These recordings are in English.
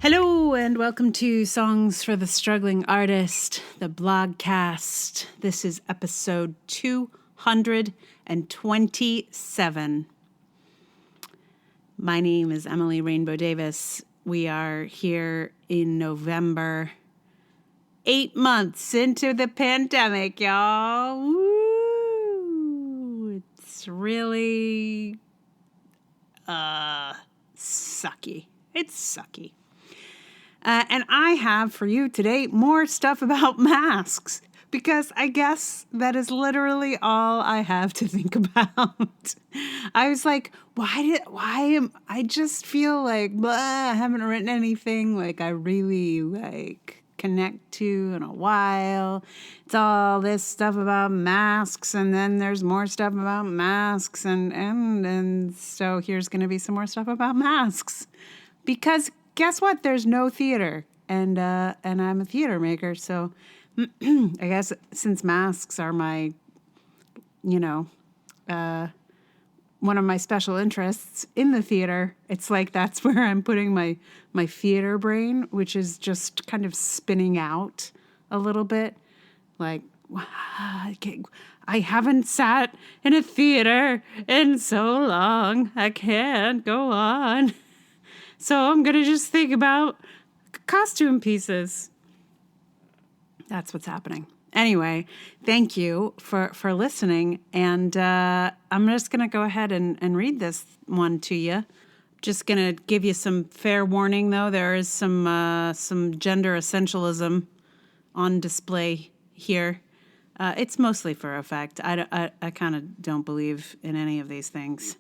Hello and welcome to Songs for the Struggling Artist, the blogcast. This is episode 227. My name is Emily Rainbow Davis. We are here in November, 8 months into the pandemic, y'all. Woo! It's really sucky. It's sucky. And I have for you today more stuff about masks, because I guess that is literally all I have to think about. I was like, I just feel like, I haven't written anything like I really connect to in a while. It's all this stuff about masks, and then there's more stuff about masks, and so here's going to be some more stuff about masks, because guess what? There's no theater, and I'm a theater maker, so I guess since masks are my, one of my special interests in the theater, it's like that's where I'm putting my theater brain, which is just kind of spinning out a little bit, like, I haven't sat in a theater in so long, I can't go on. So I'm going to just think about costume pieces. That's what's happening. Anyway, thank you for listening. And I'm just going to go ahead and read this one to you. Just going to give you some fair warning, though. There is some gender essentialism on display here. It's mostly for effect. I kind of don't believe in any of these things.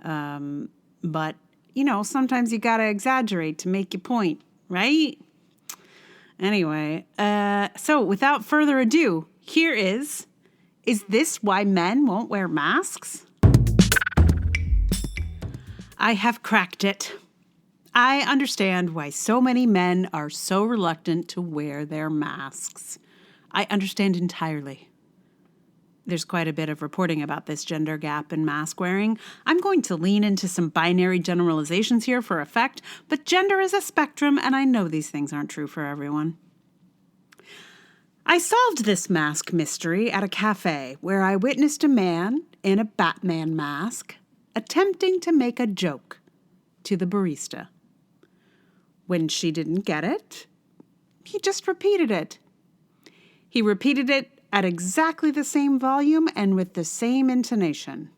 But sometimes you got to exaggerate to make your point, right? Anyway, so without further ado, here is this why men won't wear masks? I have cracked it. I understand why so many men are so reluctant to wear their masks. I understand entirely. There's quite a bit of reporting about this gender gap in mask wearing. I'm going to lean into some binary generalizations here for effect, but gender is a spectrum, and I know these things aren't true for everyone. I solved this mask mystery at a café where I witnessed a man in a Batman mask attempting to make a joke to the barista. When she didn't get it, he just repeated it. He repeated it at exactly the same volume and with the same intonation.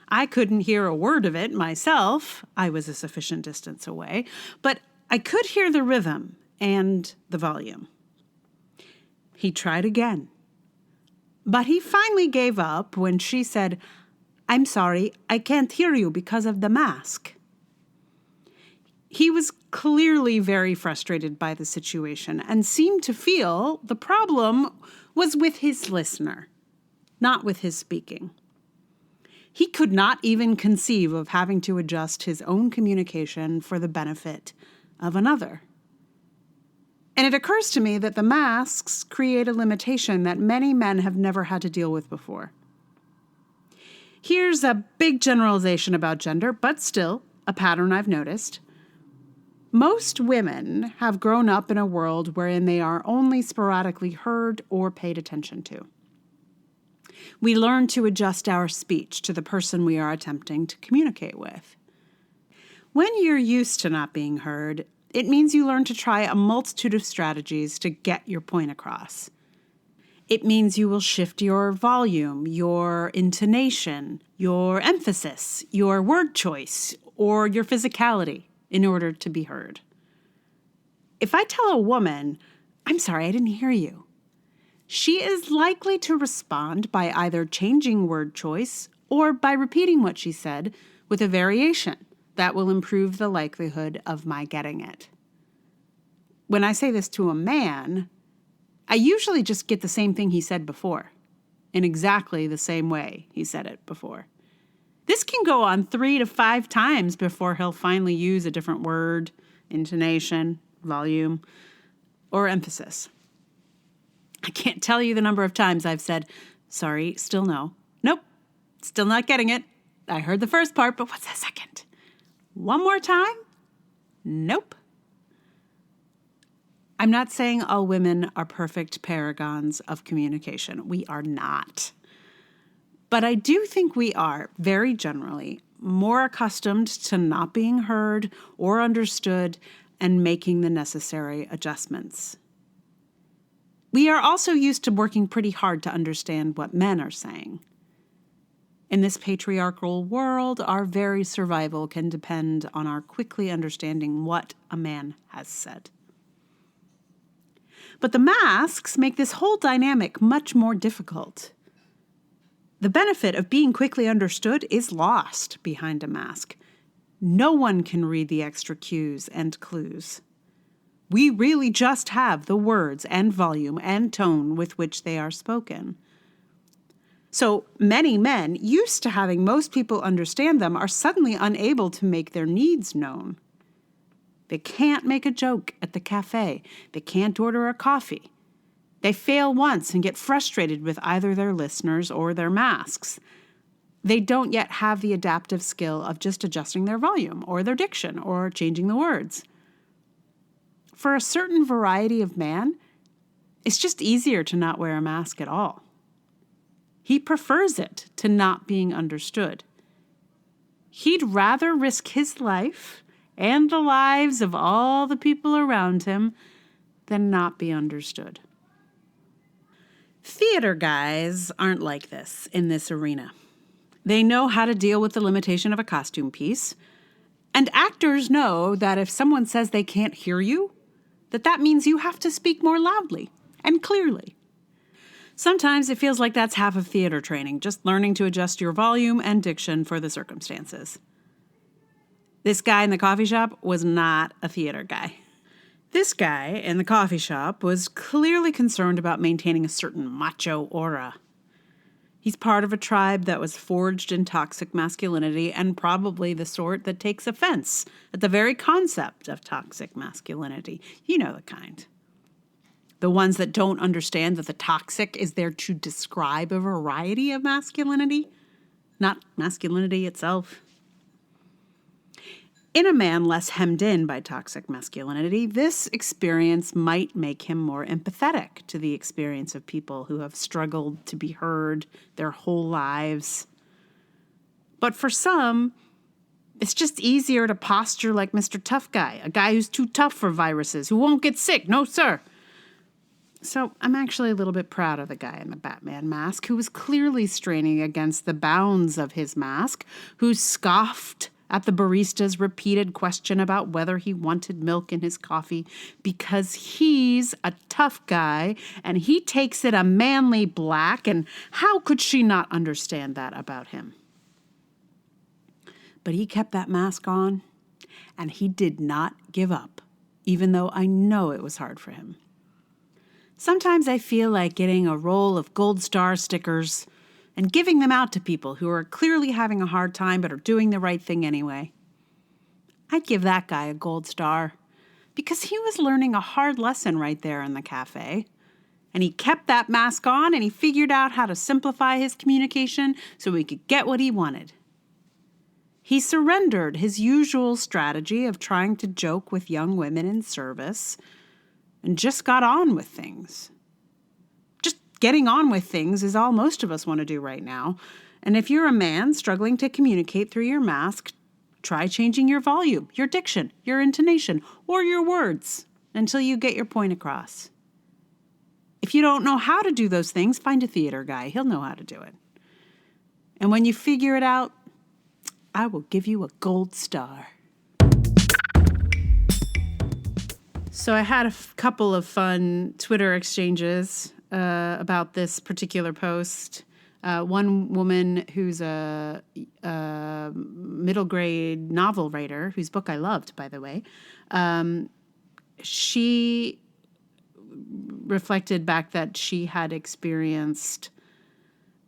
I couldn't hear a word of it myself. I was a sufficient distance away, but I could hear the rhythm and the volume. He tried again, but he finally gave up when she said, "I'm sorry, I can't hear you because of the mask." He was clearly very frustrated by the situation and seemed to feel the problem was with his listener, not with his speaking. He could not even conceive of having to adjust his own communication for the benefit of another. And it occurs to me that the masks create a limitation that many men have never had to deal with before. Here's a big generalization about gender, but still a pattern I've noticed. Most women have grown up in a world wherein they are only sporadically heard or paid attention to. We learn to adjust our speech to the person we are attempting to communicate with. When you're used to not being heard, it means you learn to try a multitude of strategies to get your point across. It means you will shift your volume, your intonation, your emphasis, your word choice, or your physicality in order to be heard. If I tell a woman, "I'm sorry, I didn't hear you," she is likely to respond by either changing word choice or by repeating what she said with a variation that will improve the likelihood of my getting it. When I say this to a man, I usually just get the same thing he said before, in exactly the same way he said it before. This can go on 3 to 5 times before he'll finally use a different word, intonation, volume, or emphasis. I can't tell you the number of times I've said, "Sorry, still no." "Nope, still not getting it. I heard the first part, but what's the second?" "One more time?" "Nope." I'm not saying all women are perfect paragons of communication. We are not. But I do think we are, very generally, more accustomed to not being heard or understood and making the necessary adjustments. We are also used to working pretty hard to understand what men are saying. In this patriarchal world, our very survival can depend on our quickly understanding what a man has said. But the masks make this whole dynamic much more difficult. The benefit of being quickly understood is lost behind a mask. No one can read the extra cues and clues. We really just have the words and volume and tone with which they are spoken. So many men, used to having most people understand them, are suddenly unable to make their needs known. They can't make a joke at the café. They can't order a coffee. They fail once and get frustrated with either their listeners or their masks. They don't yet have the adaptive skill of just adjusting their volume or their diction or changing the words. For a certain variety of man, it's just easier to not wear a mask at all. He prefers it to not being understood. He'd rather risk his life and the lives of all the people around him than not be understood. Theater guys aren't like this in this arena. They know how to deal with the limitation of a costume piece, and actors know that if someone says they can't hear you, that means you have to speak more loudly and clearly. Sometimes it feels like that's half of theater training, just learning to adjust your volume and diction for the circumstances. This guy in the coffee shop was not a theater guy. This guy in the coffee shop was clearly concerned about maintaining a certain macho aura. He's part of a tribe that was forged in toxic masculinity and probably the sort that takes offense at the very concept of toxic masculinity. You know the kind. The ones that don't understand that the toxic is there to describe a variety of masculinity, not masculinity itself. In a man less hemmed in by toxic masculinity, this experience might make him more empathetic to the experience of people who have struggled to be heard their whole lives. But for some, it's just easier to posture like Mr. Tough Guy, a guy who's too tough for viruses, who won't get sick. No, sir. So I'm actually a little bit proud of the guy in the Batman mask, who was clearly straining against the bounds of his mask, who scoffed at the barista's repeated question about whether he wanted milk in his coffee because he's a tough guy and he takes it a manly black, and how could she not understand that about him? But he kept that mask on and he did not give up, even though I know it was hard for him. Sometimes I feel like getting a roll of gold star stickers and giving them out to people who are clearly having a hard time but are doing the right thing anyway. I'd give that guy a gold star because he was learning a hard lesson right there in the cafe. And he kept that mask on and he figured out how to simplify his communication so he could get what he wanted. He surrendered his usual strategy of trying to joke with young women in service and just got on with things. Getting on with things is all most of us want to do right now. And if you're a man struggling to communicate through your mask, try changing your volume, your diction, your intonation, or your words until you get your point across. If you don't know how to do those things, find a theater guy. He'll know how to do it. And when you figure it out, I will give you a gold star. So I had a couple of fun Twitter exchanges about this particular post. One woman who's a middle grade novel writer, whose book I loved, by the way, she reflected back that she had experienced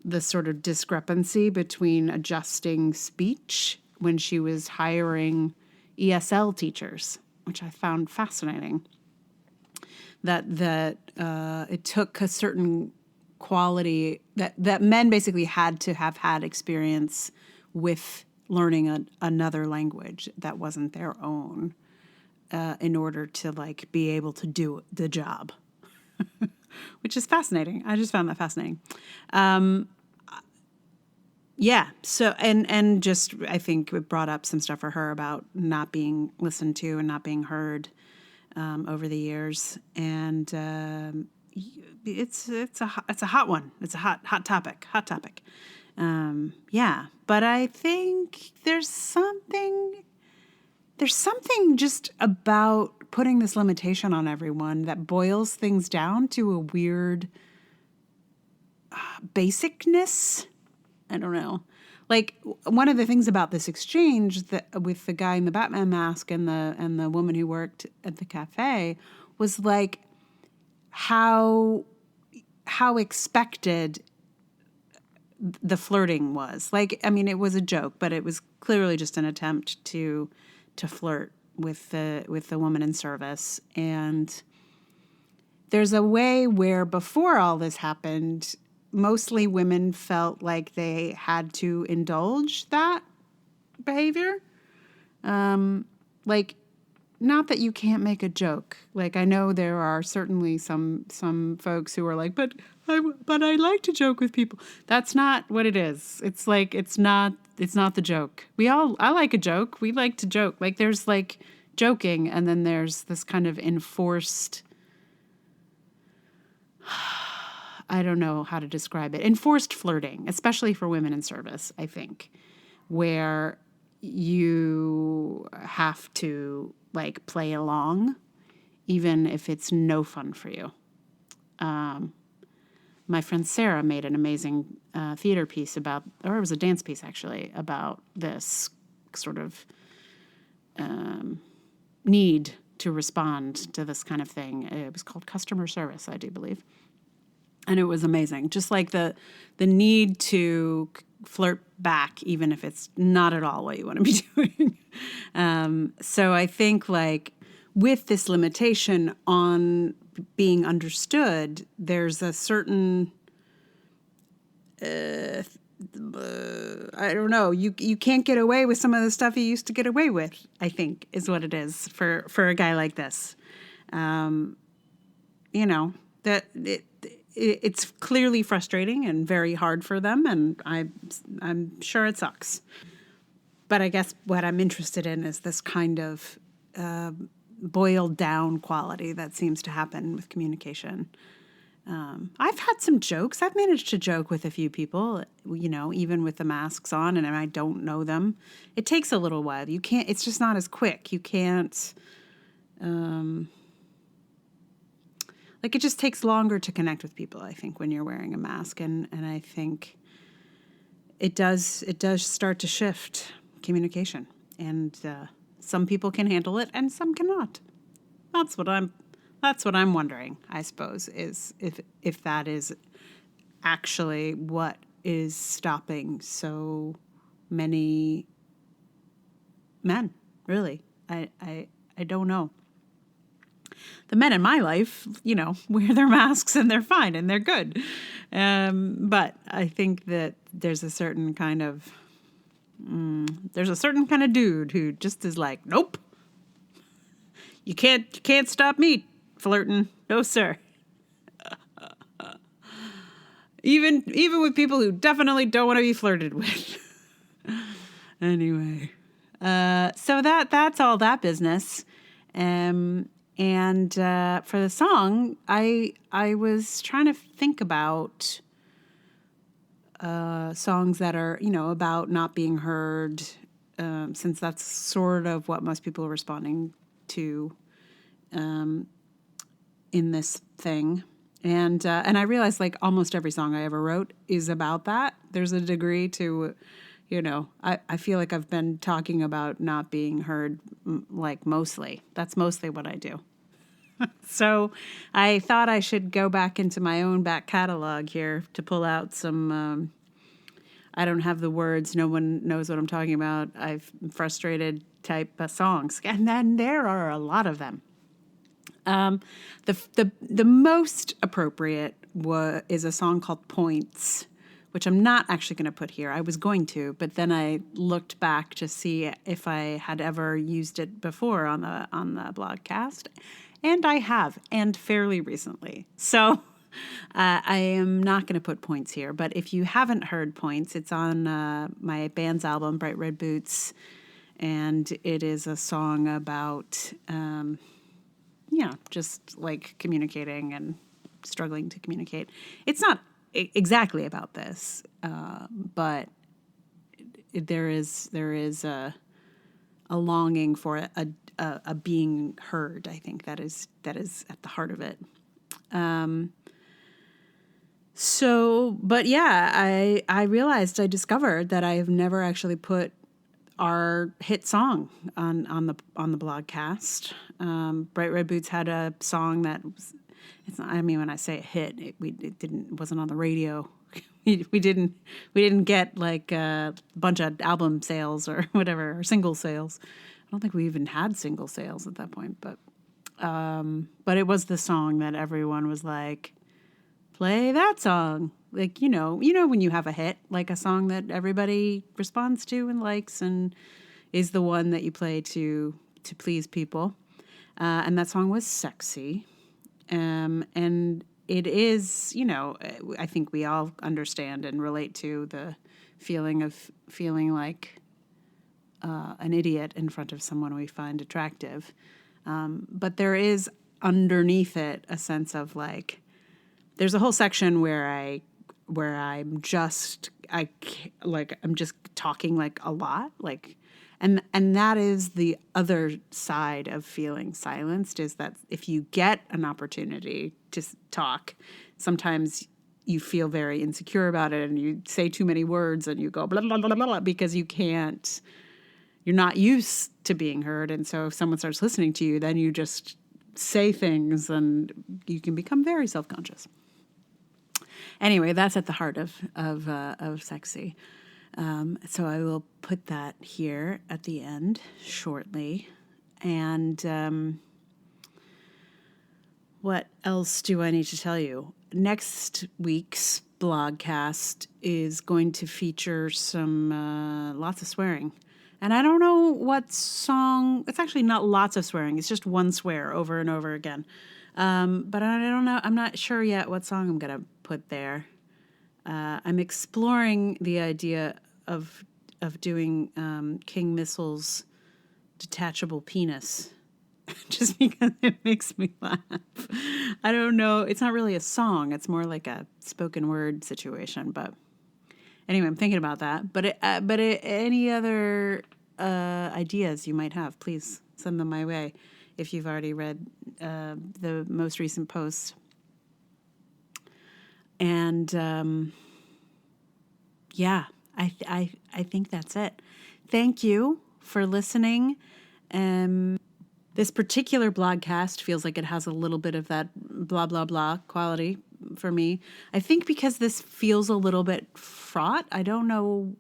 the sort of discrepancy between adjusting speech when she was hiring ESL teachers, which I found fascinating. That it took a certain quality that men basically had to have had experience with learning another language that wasn't their own in order to like be able to do the job, which is fascinating. I just found that fascinating. Yeah. So, and just, I think it brought up some stuff for her about not being listened to and not being heard over the years. And it's a hot one. It's a hot topic. Yeah. But I think there's something just about putting this limitation on everyone that boils things down to a weird basicness. I don't know. Like, one of the things about this exchange that with the guy in the Batman mask and the woman who worked at the cafe was like how expected the flirting was. Like, I mean, it was a joke, but it was clearly just an attempt to flirt with the woman in service. And there's a way where before all this happened, mostly women felt like they had to indulge that behavior. Like, not that you can't make a joke. Like, I know there are certainly some folks who are like, but I like to joke with people. That's not what it is. It's like, it's not the joke. I like a joke. We like to joke. Like, there's like joking, and then there's this kind of enforced, I don't know how to describe it, enforced flirting, especially for women in service, I think, where you have to like play along, even if it's no fun for you. My friend Sarah made an amazing theater piece about, or it was a dance piece actually, about this sort of need to respond to this kind of thing. It was called customer service, I do believe. And it was amazing. Just like the need to flirt back, even if it's not at all what you want to be doing. So I think like with this limitation on being understood, there's a certain, I don't know, you can't get away with some of the stuff you used to get away with, I think is what it is for a guy like this. You know, that it's clearly frustrating and very hard for them, and I'm sure it sucks. But I guess what I'm interested in is this kind of boiled down quality that seems to happen with communication. I've had some jokes. I've managed to joke with a few people, you know, even with the masks on, and I don't know them. It takes a little while. You can't. It's just not as quick. You can't. Like, it just takes longer to connect with people, I think, when you're wearing a mask. And I think it does start to shift communication. And some people can handle it and some cannot. That's what I'm wondering, I suppose, is if that is actually what is stopping so many men, really. I don't know. The men in my life, you know, wear their masks and they're fine and they're good. But I think that there's a certain kind of dude who just is like, nope, you can't stop me flirting. No, sir. Even with people who definitely don't want to be flirted with. Anyway, so that's all that business. And for the song, I was trying to think about songs that are, you know, about not being heard, since that's sort of what most people are responding to in this thing. And I realized like almost every song I ever wrote is about that. There's a degree to, you know, I feel like I've been talking about not being heard, like mostly. That's mostly what I do. So I thought I should go back into my own back catalog here to pull out some, I don't have the words, no one knows what I'm talking about, I've frustrated type songs. And then there are a lot of them. The most appropriate is a song called Points, which I'm not actually going to put here. I was going to, but then I looked back to see if I had ever used it before on the blogcast, and I have, and fairly recently. So I am not going to put points here, but if you haven't heard points, it's on my band's album, Bright Red Boots, and it is a song about, just like communicating and struggling to communicate. It's not exactly about this, but there is a longing for a being heard. I think that is at the heart of it. But yeah, I realized, I discovered that I have never actually put our hit song on the blogcast. Bright Red Boots had a song that was, it's not, I mean, when I say a hit, it wasn't on the radio. we didn't get like a bunch of album sales or whatever, or single sales. I don't think we even had single sales at that point, but it was the song that everyone was like, play that song. Like, when you have a hit, like a song that everybody responds to and likes and is the one that you play to please people. And that song was Sexy. And it is, I think we all understand and relate to the feeling of feeling like an idiot in front of someone we find attractive. But there is underneath it a sense of like, there's a whole section where I'm just talking like a lot, like, and that is the other side of feeling silenced, is that if you get an opportunity to talk, sometimes you feel very insecure about it and you say too many words and you go blah, blah, blah, blah, blah, because you're not used to being heard. And so if someone starts listening to you, then you just say things and you can become very self-conscious. Anyway, that's at the heart of Sexy. So I will put that here at the end shortly. And what else do I need to tell you? Next week's blogcast is going to feature some lots of swearing. And I don't know what song. It's actually not lots of swearing. It's just one swear over and over again. But I don't know. I'm not sure yet what song I'm going to put there. I'm exploring the idea of doing King Missile's Detachable Penis, just because it makes me laugh. I don't know. It's not really a song. It's more like a spoken word situation. But anyway, I'm thinking about that. But any other ideas you might have, please send them my way. If you've already read the most recent posts. And I think that's it. Thank you for listening. This particular blogcast feels like it has a little bit of that blah, blah, blah quality for me. I think because this feels a little bit fraught. I don't know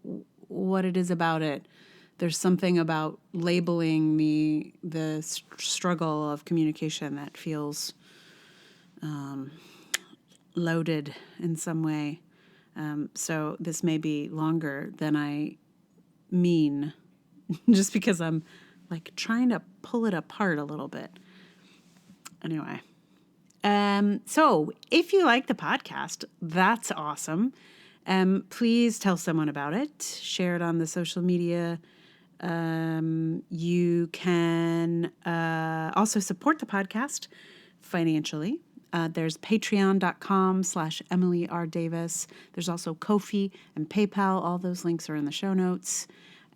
what it is about it. There's something about labeling the struggle of communication that feels loaded in some way. So this may be longer than I mean, just because I'm like trying to pull it apart a little bit. Anyway. So if you like the podcast, that's awesome. Please tell someone about it. Share it on the social media. You can also support the podcast financially. There's patreon.com/Emily R. Davis. There's also Ko-fi and PayPal. All those links are in the show notes.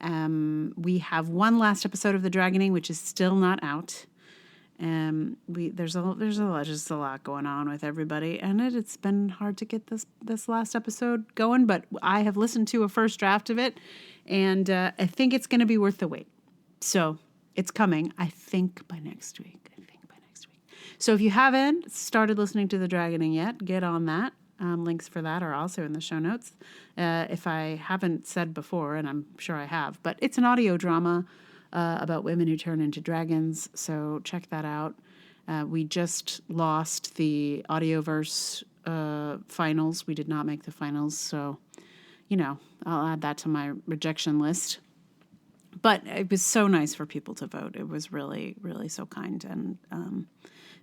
We have one last episode of The Dragoning, which is still not out. There's just a lot going on with everybody, and it's been hard to get this last episode going, but I have listened to a first draft of it, and I think it's going to be worth the wait. So it's coming, I think, by next week. So if you haven't started listening to The Dragoning yet, get on that. Links for that are also in the show notes. If I haven't said before, and I'm sure I have, but it's an audio drama about women who turn into dragons, so check that out. We just lost the Audioverse finals. We did not make the finals, so I'll add that to my rejection list. But it was so nice for people to vote. It was really, really so kind. And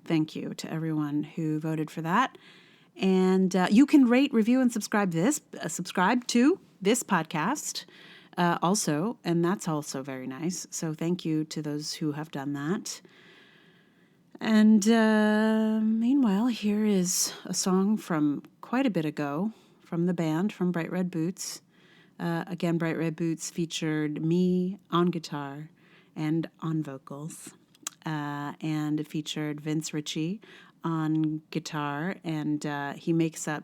thank you to everyone who voted for that. And you can rate, review, and subscribe to this podcast also. And that's also very nice. So thank you to those who have done that. And meanwhile, here is a song from quite a bit ago from the band, from Bright Red Boots. Again, Bright Red Boots featured me on guitar and on vocals. And it featured Vince Ritchie on guitar, and he makes up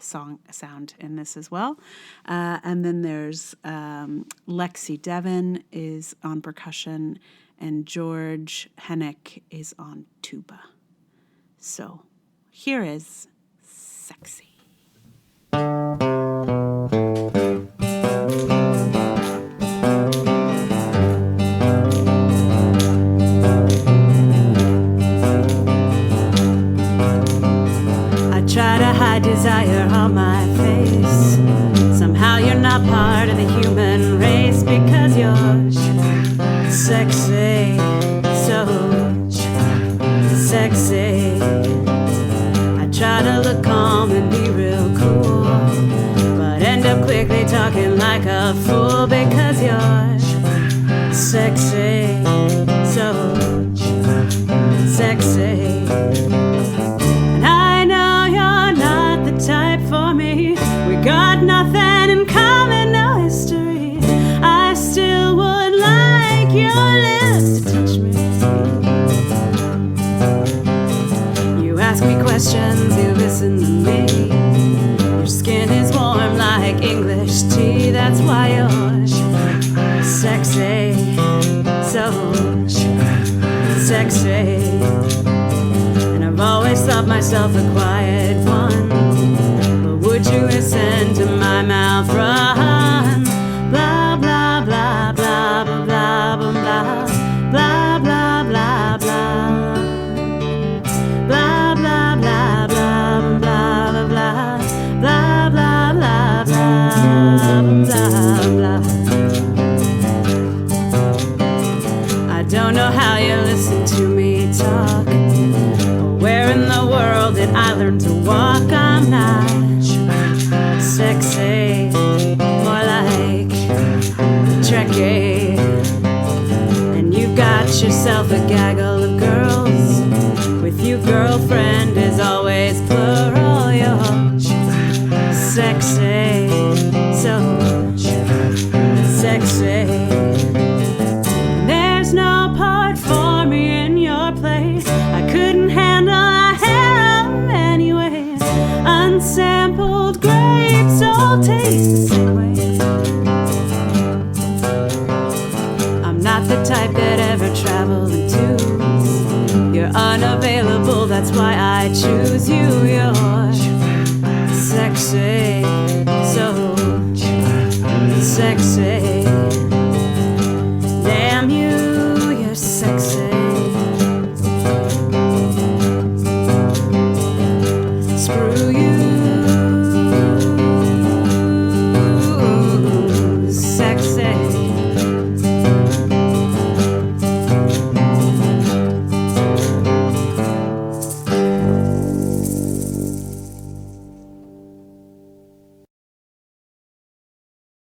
sound in this as well. And then there's Lexi Devon is on percussion, and George Hennick is on tuba. So here is Sexy. Try to hide desire on my face. Somehow you're not part of the human race because you're sexy, so sexy. I try to look calm and be real cool, but end up quickly talking like a fool because you're sexy, so sexy. Type for me. We got nothing in common, no history. I still would like your lips to touch me. You ask me questions, you listen to me. Your skin is warm like English tea. That's why you're sexy, so sexy. And I've always thought myself a quiet one. Would you listen to my mouth run? Blah, blah, blah, blah, blah, blah, blah, blah, blah, blah, blah. Blah, blah, blah, blah, blah, blah, blah, blah, blah, blah, blah, blah. I don't know how you listen to me talk, or where in the world did I learn to walk? I'm not sexy, more like Trekkie. And you've got yourself a gaggle of girls. With you, girlfriend is always plural. You're sexy, so sexy. There's no part for me in your place. I couldn't handle a harem anyway. Unsampled grapes all taste the same way. I'm not the type that ever traveled in twos. You're unavailable, that's why I choose you. You're sexy, so sexy.